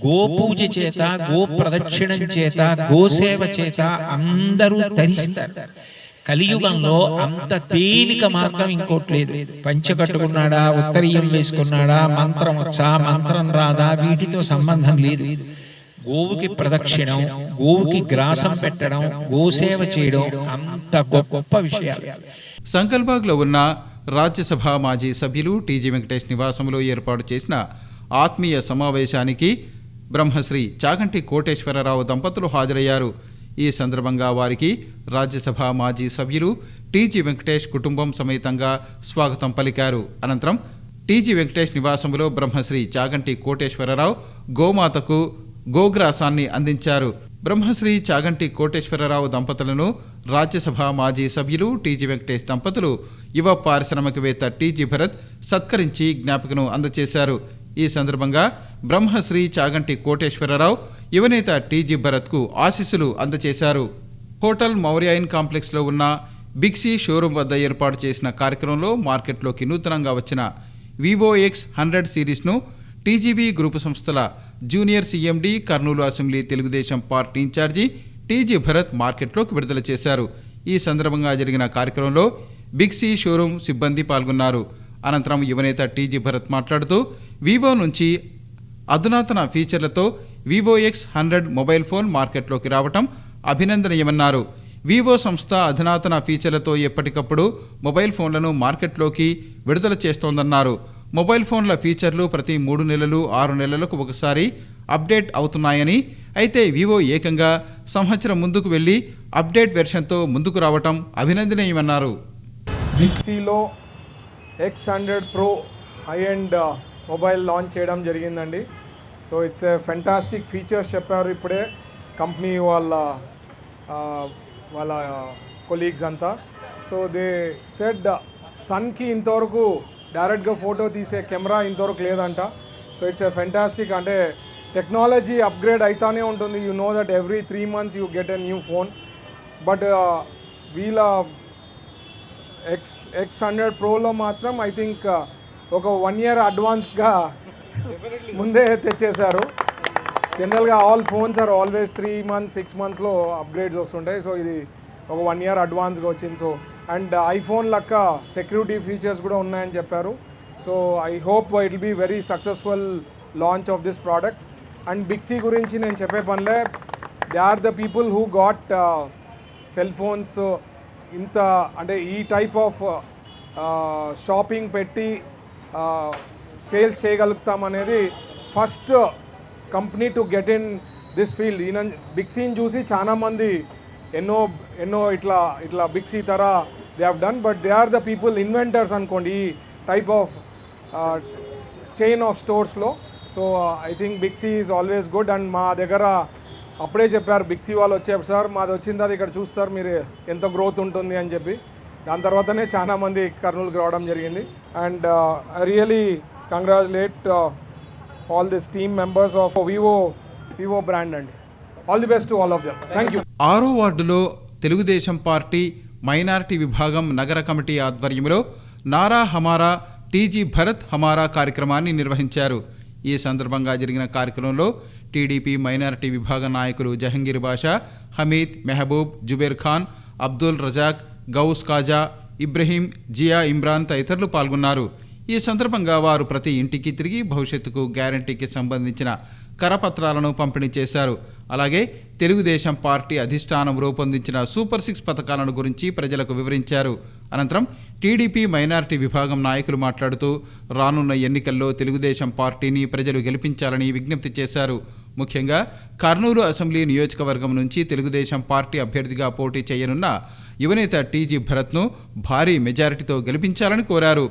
గోపూజ చేత, గో ప్రదక్షిణం చేత, గోసేవ చేత అందరూ తరిస్తారు. కలియుగంలో అంత తేలిక మార్గం ఇంకోటి లేదు. పంచె కట్టుకున్నాడా, ఉత్తరీయం వేసుకున్నాడా, మంత్రం వచ్చా, మంత్రం రాదా, వీటితో సంబంధం లేదు. గోవుకి ప్రదక్షిణం, గోవుకి గ్రాసం పెట్టడం, గోసేవ చేయడం అంత గొప్ప విషయాలు. సంకల్బాగ్లో ఉన్న రాజ్యసభ మాజీ సభ్యులు టీజీ వెంకటేష్ నివాసంలో ఏర్పాటు చేసిన ఆత్మీయ సమావేశానికి బ్రహ్మశ్రీ చాగంటి కోటేశ్వరరావు దంపతులు హాజరయ్యారు. ఈ సందర్భంగా వారికి రాజ్యసభ మాజీ సభ్యులు టీజీ వెంకటేష్ కుటుంబం సమేతంగా స్వాగతం పలికారు. అనంతరం టీజీ వెంకటేష్ నివాసంలో బ్రహ్మశ్రీ చాగంటి కోటేశ్వరరావు గోమాతకు గోగ్రాసాన్ని అందించారు. బ్రహ్మశ్రీ చాగంటి కోటేశ్వరరావు దంపతులను రాజ్యసభ మాజీ సభ్యులు టీజీ వెంకటేష్ దంపతులు యువ పారిశ్రామికవేత్త టీజీ భరత్ సత్కరించి జ్ఞాపికను అందజేశారు. ఈ సందర్భంగా బ్రహ్మశ్రీ చాగంటి కోటేశ్వరరావు యువనేత టీజీ భరత్కు ఆశీస్సులు అందజేశారు. హోటల్ మౌర్యాయిన్ కాంప్లెక్స్లో ఉన్న బిగ్సీ షోరూం వద్ద ఏర్పాటు చేసిన కార్యక్రమంలో మార్కెట్లోకి నూతనంగా వచ్చిన వివో X100 సిరీస్ను టీజీబీ గ్రూపు సంస్థల junior CMD, Kurnool assembly Telugu Desam party incharge TG Bharath మార్కెట్లోకి విడుదల చేశారు. ఈ సందర్భంగా జరిగిన కార్యక్రమంలో బిగ్సీ షోరూం సిబ్బంది పాల్గొన్నారు. అనంతరం యువనేత టీజీ భరత్ మాట్లాడుతూ వివో నుంచి అధునాతన ఫీచర్లతో వివో X100 మొబైల్ ఫోన్ మార్కెట్లోకి రావటం అభినందనీయమన్నారు. వివో సంస్థ అధునాతన ఫీచర్లతో ఎప్పటికప్పుడు మొబైల్ ఫోన్లను మార్కెట్లోకి విడుదల చేస్తోందన్నారు. మొబైల్ ఫోన్ల ఫీచర్లు ప్రతి 3 నెలలు 6 నెలలకు ఒకసారి అప్డేట్ అవుతున్నాయని, అయితే వివో ఏకంగా సంవత్సరం ముందుకు వెళ్లి అప్డేట్ వెర్షన్తో ముందుకు రావటం అభినందనీయమన్నారు. బిగ్సీలో X100 Pro high and mobile launch చేయడం జరిగిందండి. So it's a fantastic features చెప్పారు ఇప్పుడే కంపెనీ వాళ్ళ కొలీగ్స్ అంతా. సో దే సెడ్ సన్కి ఇంతవరకు డైరెక్ట్గా ఫోటో తీసే కెమెరా ఇంతవరకు లేదంట. సో ఇట్స్ ఏ ఫెంటాస్టిక్, అంటే టెక్నాలజీ అప్గ్రేడ్ అవుతానే ఉంటుంది. You know that every 3 months you get a new phone. But వీళ్ళ X100 Proలో మాత్రం ఐ థింక్ ఒక 1 year అడ్వాన్స్గా ముందే తెచ్చేశారు. జనరల్గా all phones are always 3 months 6 monthsలో అప్గ్రేడ్స్ వస్తుంటాయి. సో ఇది ఒక 1 year అడ్వాన్స్గా వచ్చింది. సో అండ్ ఐఫోన్ లెక్క సెక్యూరిటీ ఫీచర్స్ కూడా ఉన్నాయని చెప్పారు. So I hope it will be very successful launch of this product. And Big C గురించి నేను చెప్పే పనిలే, they are the people who got cell phones ఇంత అంటే ఈ టైప్ ఆఫ్ షాపింగ్ పెట్టి సేల్స్ చేయగలుగుతామనేది first company to get in this field. ఈయన బిగ్సీని చూసి చాలామంది ఎన్నో ఇట్లా బిగ్సీ తర they have done, but they are the people inventors అనుకోండి ఈ టైప్ ఆఫ్ చైన్ ఆఫ్ స్టోర్స్లో. So I think Big C is always good. And మా దగ్గర అప్పుడే చెప్పారు బిగ్సీ వాళ్ళు వచ్చారు, సార్ మాది వచ్చింది అది ఇక్కడ చూస్తారు మీరు ఎంత గ్రోత్ ఉంటుంది అని చెప్పి. దాని తర్వాతనే చాలామంది కర్నూలుకి రావడం జరిగింది. And I really congratulate all this team members of Vivo brand అండి. All the best to all of them. Thank you. 6వ వార్డులో తెలుగుదేశం పార్టీ మైనారిటీ విభాగం నగర కమిటీ ఆధ్వర్యంలో నారా హమారా టీజీ భరత్ హమారా కార్యక్రమాన్ని నిర్వహించారు. ఈ సందర్భంగా జరిగిన కార్యక్రమంలో టీడీపీ మైనారిటీ విభాగ నాయకులు జహంగీర్ బాషా, హమీద్, మెహబూబ్, జుబేర్ ఖాన్, అబ్దుల్ రజాక్, గౌస్ కాజా, ఇబ్రహీం, జియా ఇమ్రాన్ తదితరులు పాల్గొన్నారు. ఈ సందర్భంగా వారు ప్రతి ఇంటికి తిరిగి భవిష్యత్తుకు గ్యారంటీకి సంబంధించిన కరపత్రాలను పంపిణీ చేశారు. అలాగే తెలుగుదేశం పార్టీ అధిష్టానం రూపొందించిన సూపర్ 6 పథకాలను గురించి ప్రజలకు వివరించారు. అనంతరం టీడీపీ మైనారిటీ విభాగం నాయకులు మాట్లాడుతూ రానున్న ఎన్నికల్లో తెలుగుదేశం పార్టీని ప్రజలు గెలిపించాలని విజ్ఞప్తి చేశారు. ముఖ్యంగా కర్నూలు అసెంబ్లీ నియోజకవర్గం నుంచి తెలుగుదేశం పార్టీ అభ్యర్థిగా పోటీ చేయనున్న యువనేత టీజీ భరత్ను భారీ మెజారిటీతో గెలిపించాలని కోరారు.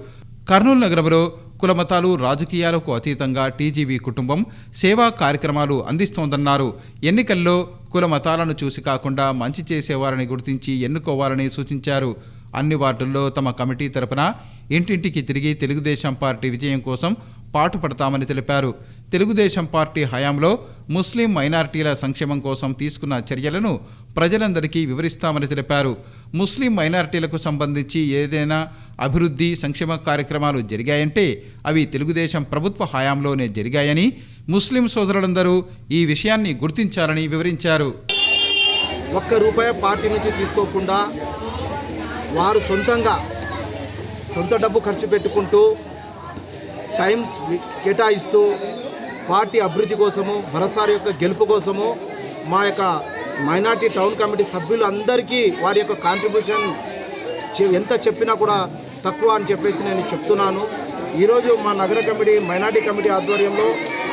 కర్నూలు నగరంలో కులమతాలు రాజకీయాలకు అతీతంగా టీజీవీ కుటుంబం సేవా కార్యక్రమాలు అందిస్తోందన్నారు. ఎన్నికల్లో కుల మతాలను చూసి కాకుండా మంచి చేసేవారిని గుర్తించి ఎన్నుకోవాలని సూచించారు. అన్ని వార్డుల్లో తమ కమిటీ తరపున ఇంటింటికి తిరిగి తెలుగుదేశం పార్టీ విజయం కోసం పాటుపడతామని తెలిపారు. తెలుగుదేశం పార్టీ హయాంలో ముస్లిం మైనారిటీల సంక్షేమం కోసం తీసుకున్న చర్యలను ప్రజలందరికీ వివరిస్తామని తెలిపారు. ముస్లిం మైనారిటీలకు సంబంధించి ఏదైనా అభివృద్ధి సంక్షేమ కార్యక్రమాలు జరిగాయంటే అవి తెలుగుదేశం ప్రభుత్వ హయాంలోనే జరిగాయని, ముస్లిం సోదరులందరూ ఈ విషయాన్ని గుర్తించాలని వివరించారు. ఒక్క రూపాయి పార్టీ నుంచి తీసుకోకుండా వారు సొంత డబ్బు ఖర్చు పెట్టుకుంటూ టైమ్స్ కేటాయిస్తూ పార్టీ అభివృద్ధి కోసము, భరత్సార్ యొక్క గెలుపు కోసము మా యొక్క మైనార్టీ టౌన్ కమిటీ సభ్యులు అందరికీ వారి యొక్క కాంట్రిబ్యూషన్ ఎంత చెప్పినా కూడా తక్కువ అని చెప్పేసి నేను చెప్తున్నాను. ఈరోజు మా నగర కమిటీ మైనార్టీ కమిటీ ఆధ్వర్యంలో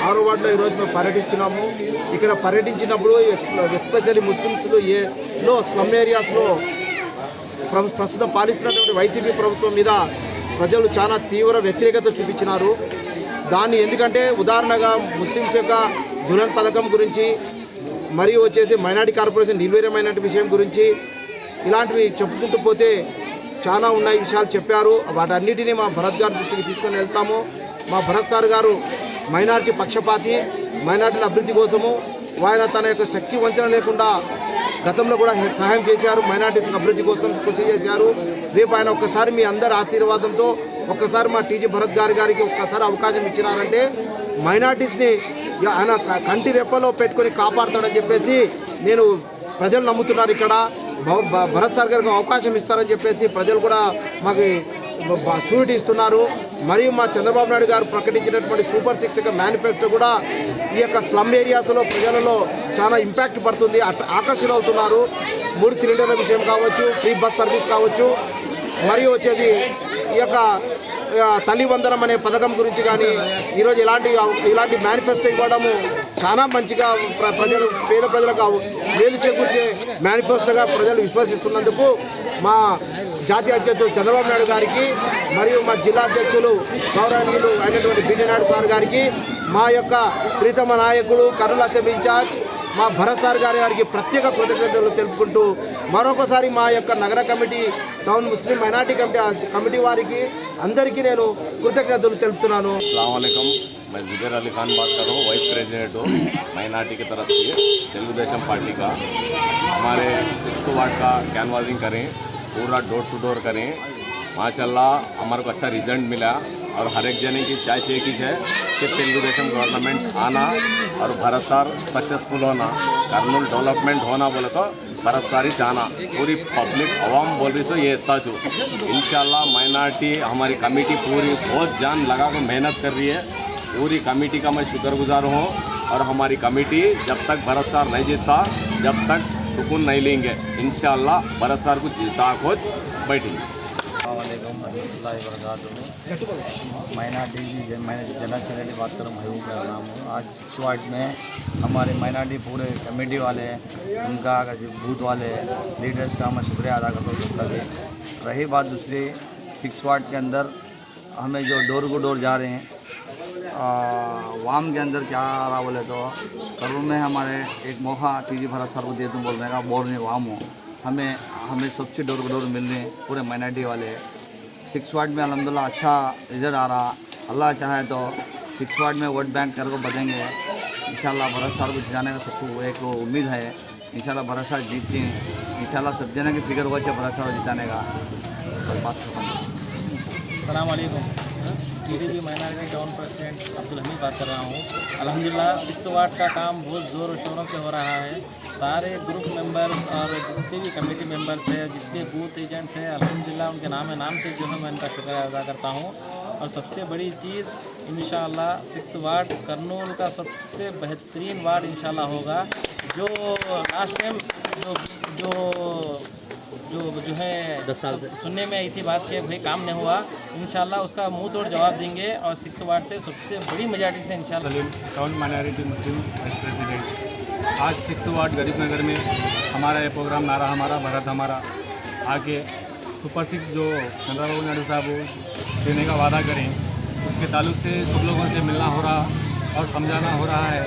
6వ వార్డులో ఈరోజు మేము పర్యటించినాము. ఇక్కడ పర్యటించినప్పుడు ఎస్పెషల్లీ ముస్లిమ్స్లో స్లమ్ ఏరియాస్లో ప్రస్తుతం పాలిస్తున్నటువంటి వైసీపీ ప్రభుత్వం మీద ప్రజలు చాలా తీవ్ర వ్యతిరేకత చూపించినారు. దాన్ని ఎందుకంటే ఉదాహరణగా ముస్లిమ్స్ యొక్క దుల్హన్ పథకం గురించి, మరియు వచ్చేసి మైనార్టీ కార్పొరేషన్ నిర్వీర్యమైన విషయం గురించి ఇలాంటివి చెప్పుకుంటూ పోతే చాలా ఉన్నాయి విషయాలు చెప్పారు. వాటన్నిటినీ మా భరత్ గారి దృష్టికి తీసుకొని వెళ్తాము. మా భరత్ సార్ గారు మైనార్టీ పక్షపాతి, మైనార్టీల అభివృద్ధి కోసము ఆయన తన యొక్క శక్తి వంచన లేకుండా గతంలో కూడా సహాయం చేశారు. మైనార్టీస్ అభివృద్ధి కోసం కృషి చేశారు. రేపు ఆయన ఒక్కసారి మీ అందరి ఆశీర్వాదంతో ఒక్కసారి మా టీజీ భరత్ గారికి ఒక్కసారి అవకాశం ఇచ్చినారంటే మైనార్టీస్ని ఆయన కంటి రెప్పలో పెట్టుకొని కాపాడుతాడని చెప్పేసి నేను ప్రజలు నమ్ముతున్నారు. ఇక్కడ భరత్ సార్ గారికి అవకాశం ఇస్తారని చెప్పేసి ప్రజలు కూడా మాకు షూరిటీ ఇస్తున్నారు. మరియు మా చంద్రబాబు నాయుడు గారు ప్రకటించినటువంటి సూపర్ 6 యొక్క మేనిఫెస్టో కూడా ఈ యొక్క స్లమ్ ఏరియాస్లో ప్రజలలో చాలా ఇంపాక్ట్ పడుతుంది, ఆకర్షణ అవుతున్నారు. 3 సిలిండర్ల విషయం కావచ్చు, ఫ్రీ బస్ సర్వీస్ కావచ్చు, మరియు వచ్చేసి ఈ యొక్క తల్లి వందనం అనే పథకం గురించి కానీ ఈరోజు ఇలాంటి మేనిఫెస్టో ఇవ్వడము చాలా మంచిగా పేద ప్రజలకు మేలు చేకూర్చే మేనిఫెస్టోగా ప్రజలు విశ్వసిస్తున్నందుకు మా జాతీయ అధ్యక్షులు చంద్రబాబు నాయుడు గారికి మరియు మా జిల్లా అధ్యక్షులు గౌరవనీయులు అయినటువంటి బీజీ నాయుడు సార్ గారికి, మా యొక్క ప్రీతమ నాయకుడు కర్నూలు అసెంబ్లీ ఇన్ఛార్జ్ మా భరత్ సార్ గారికి ప్రత్యేక కృతజ్ఞతలు తెలుపుకుంటూ మరొకసారి మా యొక్క నగర కమిటీ టౌన్ ముస్లిం మైనార్టీ కమిటీ వారికి అందరికీ నేను కృతజ్ఞతలు తెలుపుతున్నాను. अस्सलाम वालेकुम, मैं जुबैर अली खान बात कर रहा हूँ, वाइस प्रेसिडेंट हूँ माइनॉरिटी की तरफ से तेलुगुदेशम पार्टी का। हमारे 6th वार्ड का कैनवासिंग करें, पूरा डोर टू डोर करें। माशाल्लाह हमारे को अच्छा रिजल्ट मिला और हर एक जने की चाय से एक ही है कि तेलुगुदेशम गवर्नमेंट आना और भरत सार सक्सेसफुल होना, कर्नूल डेवलपमेंट होना बोले तो भरत सार ही चाहना। पूरी पब्लिक अवाम बोल रही सो ये इतना जो इंशाल्लाह माइनॉरिटी हमारी कमेटी पूरी बहुत जान लगा कर मेहनत कर रही है। पूरी कमेटी का मैं शुक्रगुजार हूँ और हमारी कमेटी जब तक भरत सार नहीं जीतता जब तक सुकून नहीं लेंगे। इंशाल्लाह भरत सार को जीता खोज बैठेंगे। माइनॉरिटी मैं जनरल सेक्रेटरी बात कर रहा हूँ, महबूब का नाम हूँ। आज 6 वार्ड में हमारे माइनॉरिटी पूरे कमेटी वाले, उनका बूथ वाले लीडर्स का मैं शुक्रिया अदा करता हूँ सबका भी। रही बात दूसरी 6 वार्ड के अंदर हमें जो डोर टू डोर जा रहे हैं, वाम के अंदर क्या आ रहा बोले तो करूँ में हमारे एक मौका टीजी भरत सर को दे दूँ बोलने का, बोर्ड में वाम हूँ, हमें सबसे डोर टू डोर मिलने पूरे माइनॉरिटी वाले। 6 वार्ड में अल्हम्दुलिल्लाह अच्छा रिजल्ट आ रहा। अल्लाह चाहे तो 6 वार्ड में वोट बैंक कर को बदेंगे इंशाल्लाह। भरत सार को जिताने का सबको एक उम्मीद है इंशाल्लाह। भरत सार जीतते हैं इंशाल्लाह। सब जने की फिक्र होगा भरत सार को जिताने का। अस्सलाम वालेकुम, TDP minority town president Abdul Hamid बात कर रहा हूँ। अल्हम्दुलिल्लाह 6 वार्ड का काम बहुत ज़ोर शोरों से हो रहा है। सारे ग्रुप मेंबर्स और जितने भी कमेटी मेंबर्स हैं, जितने बूथ एजेंट्स हैं, अल्हम्दुलिल्लाह उनके नाम से जो है मैं इनका शुक्रिया अदा करता हूँ। और सबसे बड़ी चीज़ इंशाअल्लाह 6th वार्ड कर्नूल का सबसे बेहतरीन वार्ड इंशाअल्लाह होगा। जो लास्ट टाइम जो है सुनने में आई थी बात कि भाई काम नहीं हुआ, इंशाल्लाह उसका मुंह तोड़ जवाब देंगे। और 6th वार्ड से सबसे बड़ी मेजॉरिटी से इंशाल्लाह। टाउन माइनॉरिटी मुस्लिम वाइस प्रेसिडेंट। आज 6th वार्ड गरीब नगर में हमारा ये प्रोग्राम नारा हमारा भारत हमारा आके सुपर 6 जो चंद्रबाबू नायडू साहब देने का वादा करें, उस उसके ताल्लुक से सब लोगों से मिलना हो रहा और समझाना हो रहा है।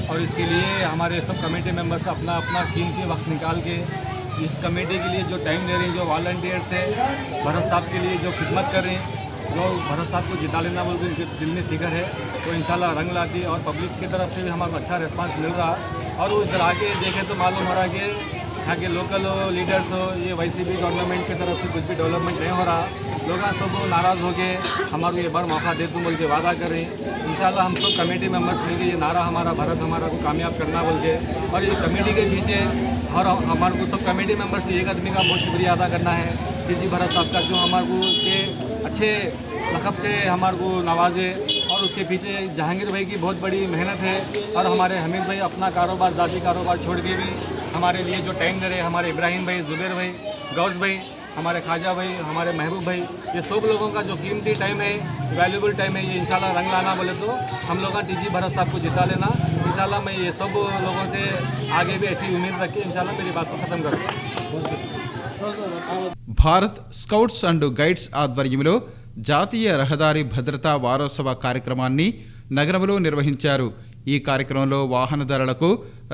और इसके लिए हमारे सब कमेटी मेंबर्स अपना अपना कीमती वक्त निकाल के इस कमेटी के लिए जो टाइम दे रहे हैं, जो वॉलंटियर्स है भरत साहब के लिए जो खिदमत कर रहे हैं, जो भरत साहब को जिता लेना बोल के उनके दिल में फिक्र है, तो इंशाल्लाह रंग लाती और पब्लिक की तरफ से भी हमारा अच्छा रिस्पांस मिल रहा। और उधर आके देखें तो मालूम हो रहा कि यहाँ के लोकल लीडर्स हो, ये वैसे भी गवर्नमेंट की तरफ से कुछ भी डेवलपमेंट नहीं हो रहा। लोग सब नाराज़ हो गए, हमारे ये बार मौका दे तुम बोल के वादा कर रहे हैं। इंशाल्लाह हम सब कमेटी मेंबर्स मिलकर ये नारा हमारा भारत हमारा को कामयाब करना बोल के, और ये कमेटी के पीछे और हमारे को सब कमेटी मेंबर्स को एक आदमी का बहुत शुक्रिया अदा करना है जी भरत साहब का, जो हमारे को के अच्छे लक़ब से हमारे को नवाजे। और उसके पीछे जहांगीर भाई की बहुत बड़ी मेहनत है, और हमारे हमीद भाई अपना कारोबार ज़ाती कारोबार छोड़ के भी हमारे लिए जो टाइम दे रहे, हमारे इब्राहिम भाई, जुबैर भाई, गौस भाई, हमारे ख्वाजा भाई, हमारे महबूब भाई, ये सब लोगों का जो कीमती टाइम है, वैल्यूबल टाइम है, ये इंशाल्लाह रंग लाना बोले तो हम लोग का टीजी भरत साहब को जिता लेना। इंशाल्लाह मैं ये सब लोगों से आगे भी ऐसी उम्मीद रख के इंशाल्लाह मेरी बात को ख़त्म करूँगा। భారత్ స్కౌట్స్ అండ్ గైడ్స్ ఆధ్వర్యంలో జాతీయ రహదారి భద్రతా వారోత్సవ కార్యక్రమాన్ని నగరంలో నిర్వహించారు. ఈ కార్యక్రమంలో వాహనదారులకు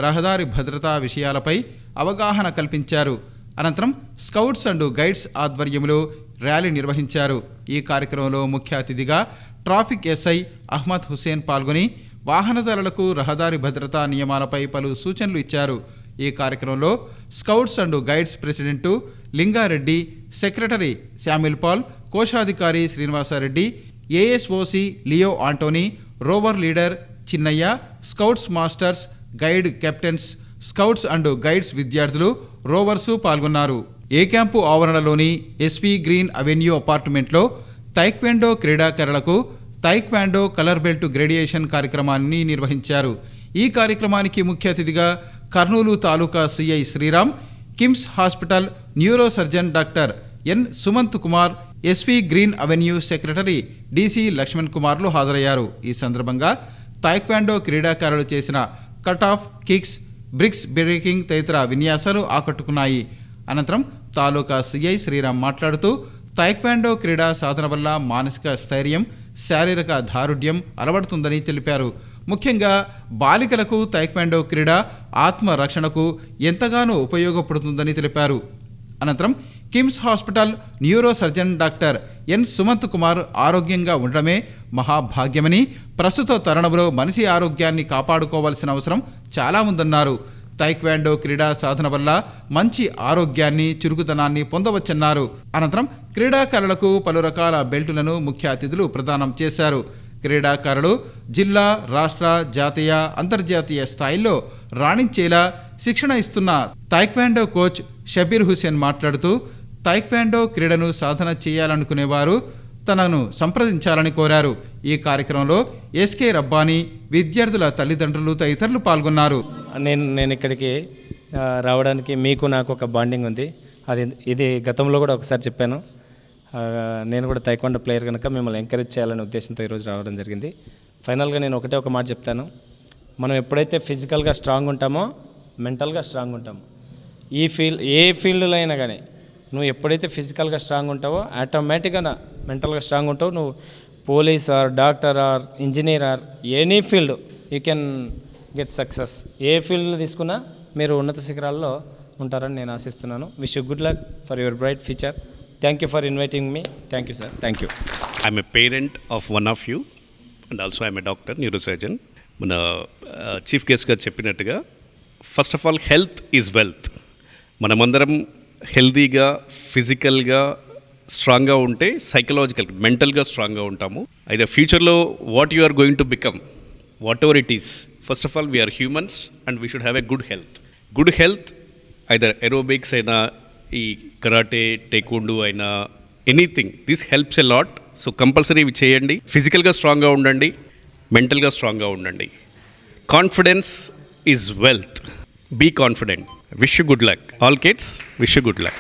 రహదారి భద్రతా విషయాలపై అవగాహన కల్పించారు. అనంతరం స్కౌట్స్ అండ్ గైడ్స్ ఆధ్వర్యంలో ర్యాలీ నిర్వహించారు. ఈ కార్యక్రమంలో ముఖ్య అతిథిగా ట్రాఫిక్ ఎస్ఐ అహ్మద్ హుసేన్ పాల్గొని వాహనదారులకు రహదారి భద్రతా నియమాలపై పలు సూచనలు ఇచ్చారు. ఈ కార్యక్రమంలో scouts and guides president Lingareddy, secretary Samuel Paul, కోశాధికారి Srinivasareddy, ASOC Leo Antony, rover leader Chinnaiah, scouts masters, guide captains, scouts and guides విద్యార్థులు, రోవర్సు పాల్గొన్నారు. ఏ క్యాంపు ఆవరణలోని ఎస్వి గ్రీన్ అవెన్యూ అపార్ట్మెంట్లో తైక్వాండో క్రీడాకారులకు తైక్వాండో కలర్ బెల్ట్ గ్రేడియేషన్ కార్యక్రమాన్ని నిర్వహించారు. ఈ కార్యక్రమానికి ముఖ్య అతిథిగా Kurnool taluka CI Sriram, KIMS hospital neuro surgeon doctor N Sumanth Kumar, SV Green Avenue secretary DC Laxman కుమార్లు హాజరయ్యారు. ఈ సందర్భంగా తైక్వాండో క్రీడాకారులు చేసిన cut off, kicks, bricks breaking తదితర విన్యాసాలు ఆకట్టుకున్నాయి. అనంతరం తాలూకా సిఐ శ్రీరామ్ మాట్లాడుతూ తైక్వాండో క్రీడా సాధన వల్ల మానసిక స్థైర్యం, శారీరక దారుఢ్యం అలవడుతుందని తెలిపారు. ముఖ్యంగా బాలికలకు తైక్వాండో క్రీడ ఆత్మరక్షణకు ఎంతగానో ఉపయోగపడుతుందని తెలిపారు. అనంతరం KIMS hospital neuro surgeon doctor N Sumanth Kumar ఆరోగ్యంగా ఉండడమే మహాభాగ్యమని, ప్రస్తుత తరుణంలో మనిషి ఆరోగ్యాన్ని కాపాడుకోవాల్సిన అవసరం చాలా ఉందన్నారు. తైక్వాండో క్రీడా సాధన వల్ల మంచి ఆరోగ్యాన్ని, చురుకుదనాన్ని పొందవచ్చన్నారు. అనంతరం క్రీడాకారులకు పలు రకాల బెల్టులను ముఖ్య అతిథులు ప్రదానం చేశారు. క్రీడాకారులు జిల్లా, రాష్ట్ర, జాతీయ, అంతర్జాతీయ స్థాయిల్లో రాణించేలా శిక్షణ ఇస్తున్న తైక్వాండో కోచ్ షబీర్ హుసేన్ మాట్లాడుతూ తైక్వాండో క్రీడను సాధన చేయాలనుకునేవారు తనను సంప్రదించాలని కోరారు. ఈ కార్యక్రమంలో ఎస్కే రబ్బానీ, విద్యార్థుల తల్లిదండ్రులు తదితరులు పాల్గొన్నారు. నేను ఇక్కడికి రావడానికి మీకు నాకు ఒక బాండింగ్ ఉంది. ఇది గతంలో కూడా ఒకసారి చెప్పాను. నేను కూడా తైక్వాండో ప్లేయర్ కనుక మిమ్మల్ని ఎంకరేజ్ చేయాలనే ఉద్దేశంతో ఈరోజు రావడం జరిగింది. ఫైనల్గా నేను ఒక మాట చెప్తాను. మనం ఎప్పుడైతే ఫిజికల్గా స్ట్రాంగ్ ఉంటామో మెంటల్గా స్ట్రాంగ్ ఉంటాము. ఏ ఫీల్డ్లో అయినా కానీ నువ్వు ఎప్పుడైతే ఫిజికల్గా స్ట్రాంగ్ ఉంటావో ఆటోమేటిక్గా మెంటల్గా స్ట్రాంగ్ ఉంటావు. నువ్వు police or doctor or engineer or any field you can get success. ఏ ఫీల్డ్ తీసుకున్నా మీరు ఉన్నత శిఖరాల్లో ఉంటారని నేను ఆశిస్తున్నాను. Wish you good luck for your bright future. Thank you for inviting me. Thank you, sir. Thank you. I'm a parent of one of you and also I'm a doctor, neurosurgeon. మన చీఫ్ గెస్ట్ గారు చెప్పినట్టుగా first of all health is wealth. మనమందరం హెల్తీగా, ఫిజికల్గా స్ట్రాంగ్గా ఉంటే సైకలాజికల్, మెంటల్గా స్ట్రాంగ్గా ఉంటాము. అయితే ఫ్యూచర్లో what you are going to become, whatever it is, first of all we are humans and we should have a good health. Good health either aerobics అయినా, ఈ కరాటే, టేక్వాండో అయినా, anything, this helps a lot. So compulsory ఇవి చేయండి. ఫిజికల్గా స్ట్రాంగ్గా ఉండండి, మెంటల్గా స్ట్రాంగ్గా ఉండండి. Confidence is wealth. Be confident. Wish you good luck. All kids, wish you good luck.